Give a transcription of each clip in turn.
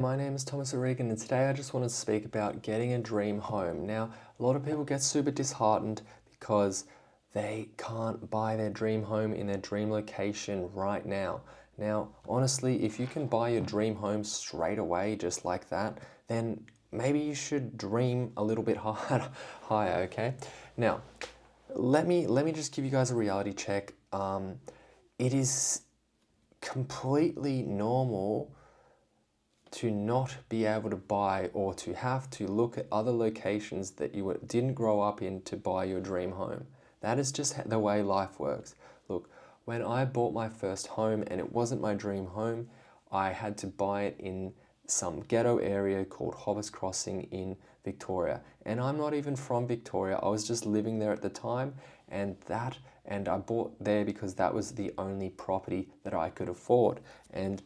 My name is Thomas O'Regan, and today I just wanted to speak about getting a dream home. Now, a lot of people get super disheartened because they can't buy their dream home in their dream location right now. Now, honestly, if you can buy your dream home straight away, just like that, then maybe you should dream a little bit higher, okay? Now, let me just give you guys a reality check. It is completely normal to not be able to buy or to have to look at other locations that you didn't grow up in to buy your dream home. That is just the way life works. Look, when I bought my first home and it wasn't my dream home, I had to buy it in some ghetto area called Hobbs Crossing in Victoria. And I'm not even from Victoria. I was just living there at the time, and I bought there because that was the only property that I could afford. And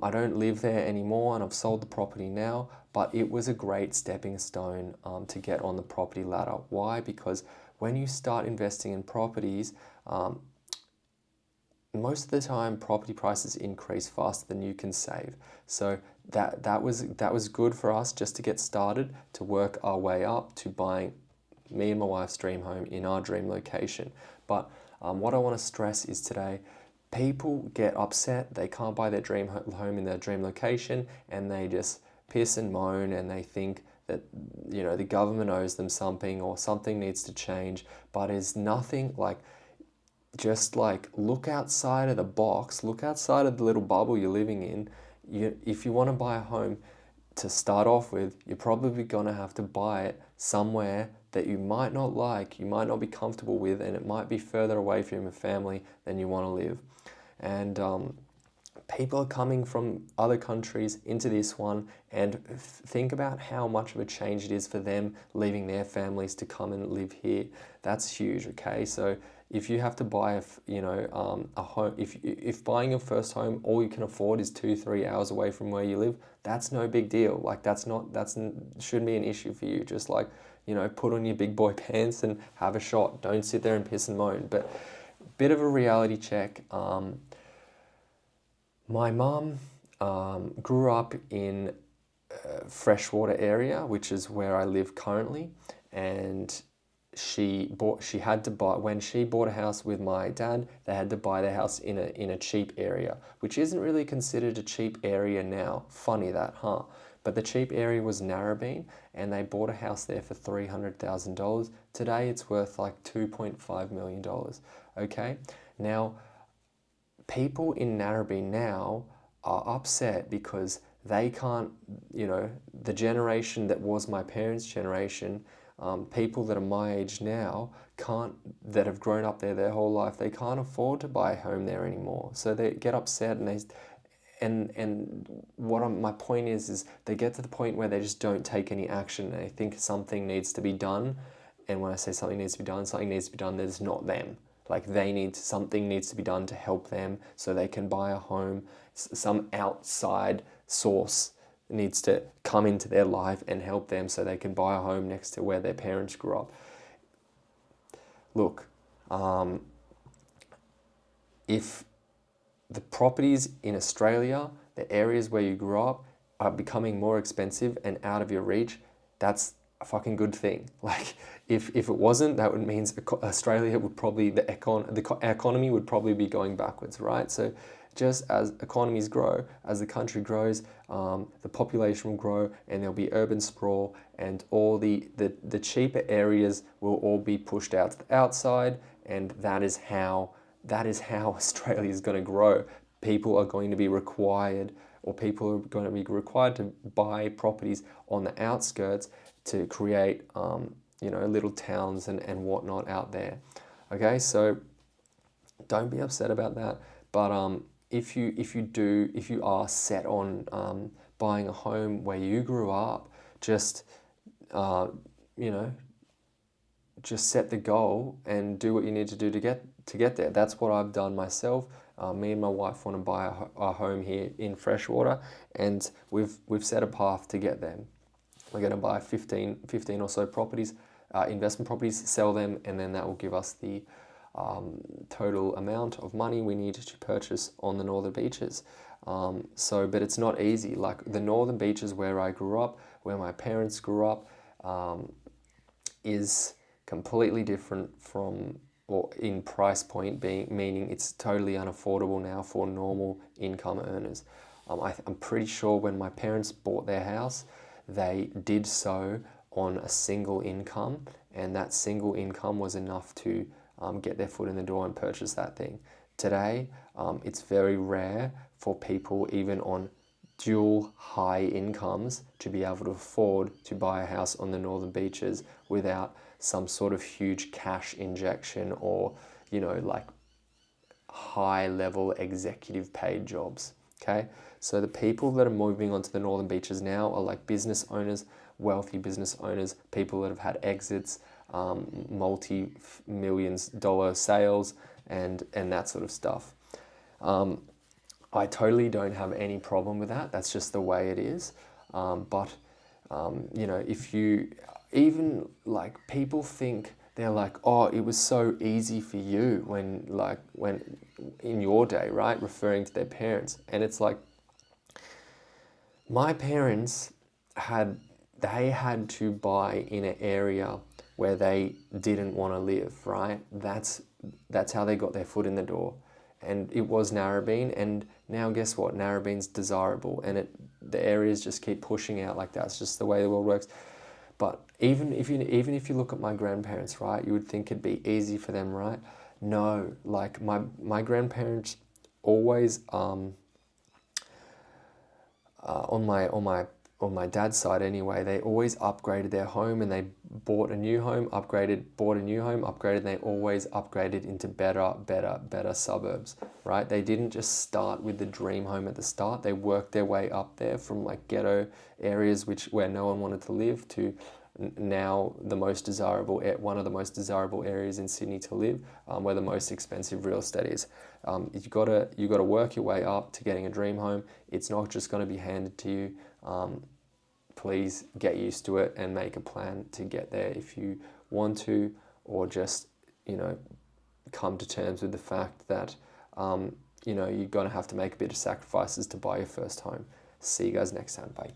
I don't live there anymore and I've sold the property now, but it was a great stepping stone to get on the property ladder. Why? Because when you start investing in properties, most of the time property prices increase faster than you can save. So that was good for us just to get started, to work our way up to buying me and my wife's dream home in our dream location. But what I want to stress is today, people get upset, they can't buy their dream home in their dream location, and they just piss and moan and they think that the government owes them something or something needs to change. But it's nothing like, just like, look outside of the box, look outside of the little bubble you're living in. If you want to buy a home, to start off with, you're probably going to have to buy it somewhere that you might not like, you might not be comfortable with, and it might be further away from your family than you want to live. And people are coming from other countries into this one, and think about how much of a change it is for them leaving their families to come and live here. That's huge, okay? So if you have to buy a home, if buying your first home, all you can afford is 2-3 hours away from where you live, that's no big deal. Like, shouldn't be an issue for you. Just like, put on your big boy pants and have a shot. Don't sit there and piss and moan. But bit of a reality check. My mum grew up in a freshwater area, which is where I live currently, and she had to buy, when she bought a house with my dad, they had to buy their house in a cheap area, which isn't really considered a cheap area now. Funny that, huh? But the cheap area was Narrabeen, and they bought a house there for $300,000. Today it's worth like $2.5 million. Okay? Now, people in Narrabeen now are upset because they can't, the generation that was my parents' generation, people that are my age now, that have grown up there their whole life, they can't afford to buy a home there anymore. So they get upset, and my point is they get to the point where they just don't take any action. They think something needs to be done, and when I say something needs to be done, something needs to be done that is not them. Like, something needs to be done to help them so they can buy a home. Some outside source needs to come into their life and help them so they can buy a home next to where their parents grew up. Look, if the properties in Australia, the areas where you grew up, are becoming more expensive and out of your reach, that's a fucking good thing. Like, if it wasn't, that would mean Australia would probably, the economy would probably be going backwards, right? So just as economies grow, as the country grows, the population will grow, and there'll be urban sprawl, and all the cheaper areas will all be pushed out to the outside, and that is how Australia is going to grow. People are going to be required, or people are going to be required to buy properties on the outskirts to create, little towns and whatnot out there. Okay, so don't be upset about that. But if you are set on buying a home where you grew up, just uh, you know just set the goal and do what you need to do to get there. That's what I've done myself. Me and my wife want to buy a home here in Freshwater, and we've set a path to get there. We're going to buy 15 or so properties, investment properties, sell them, and then that will give us the total amount of money we need to purchase on the Northern Beaches. But it's not easy. Like the Northern Beaches where I grew up, where my parents grew up, is completely different from, or in price point being, meaning it's totally unaffordable now for normal income earners. I'm pretty sure when my parents bought their house, they did so on a single income, and that single income was enough to get their foot in the door and purchase that thing. Today, it's very rare for people, even on dual high incomes, to be able to afford to buy a house on the Northern Beaches without some sort of huge cash injection or, like high level executive paid jobs. Okay, so the people that are moving onto the Northern Beaches now are like business owners, wealthy business owners, people that have had exits, multi-millions dollar sales, and that sort of stuff. I totally don't have any problem with that. That's just the way it is. If you, even like people think, they're like, oh, it was so easy for you when in your day, right? Referring to their parents. And it's like, my parents had to buy in an area where they didn't want to live, right? That's how they got their foot in the door. And it was Narrabeen, and now guess what? Narrabeens desirable, and the areas just keep pushing out like that. It's just the way the world works. But even if you look at my grandparents, right, you would think it'd be easy for them, right? No, like my grandparents always on my dad's side anyway, they always upgraded their home, and they bought a new home, upgraded, and they always upgraded into better suburbs, right? They didn't just start with the dream home at the start. They worked their way up there from like ghetto areas where no one wanted to live to now one of the most desirable areas in Sydney to live, where the most expensive real estate is. You gotta work your way up to getting a dream home. It's not just going to be handed to you. Please get used to it and make a plan to get there if you want to, or just come to terms with the fact that you're going to have to make a bit of sacrifices to buy your first home. See you guys next time. Bye.